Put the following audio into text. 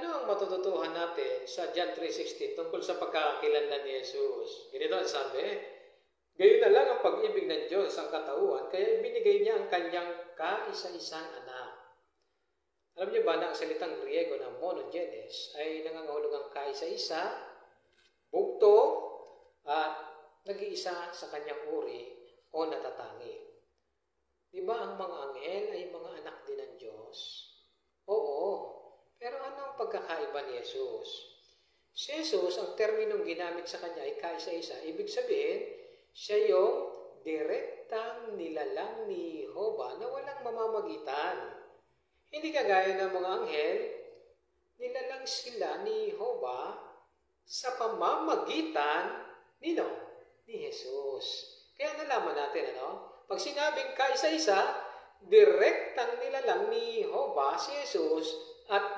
Ano ang matututuhan natin sa John 3:16 tungkol sa pagkakakilanlan ni Jesus? Ganito ang sabi, gayon na lang ang pag-ibig ng Diyos ang katauhan, kaya ibinigay niya ang kanyang kaisa-isang anak. Alam niyo ba na ang salitang Griego na monogenes ay nangangahulugang kaisa-isa, bugto, at nag-iisa sa kanyang uri o natatangi. Di ba ang mga anghel ay mga anak din ng Diyos? Oo. Pero ano ang pagkakaiba ni Jesus? Si Jesus, ang terminong ginamit sa kanya ay kaisa-isa. Ibig sabihin, siya yung direktang nilalang ni Jehovah na walang mamamagitan. Hindi kagaya ng mga anghel, nilalang sila ni Jehovah sa pamamagitan ni Jesus. Kaya nalaman natin, pag sinabing kaisa-isa, direktang nilalang ni Jehovah si Jesus at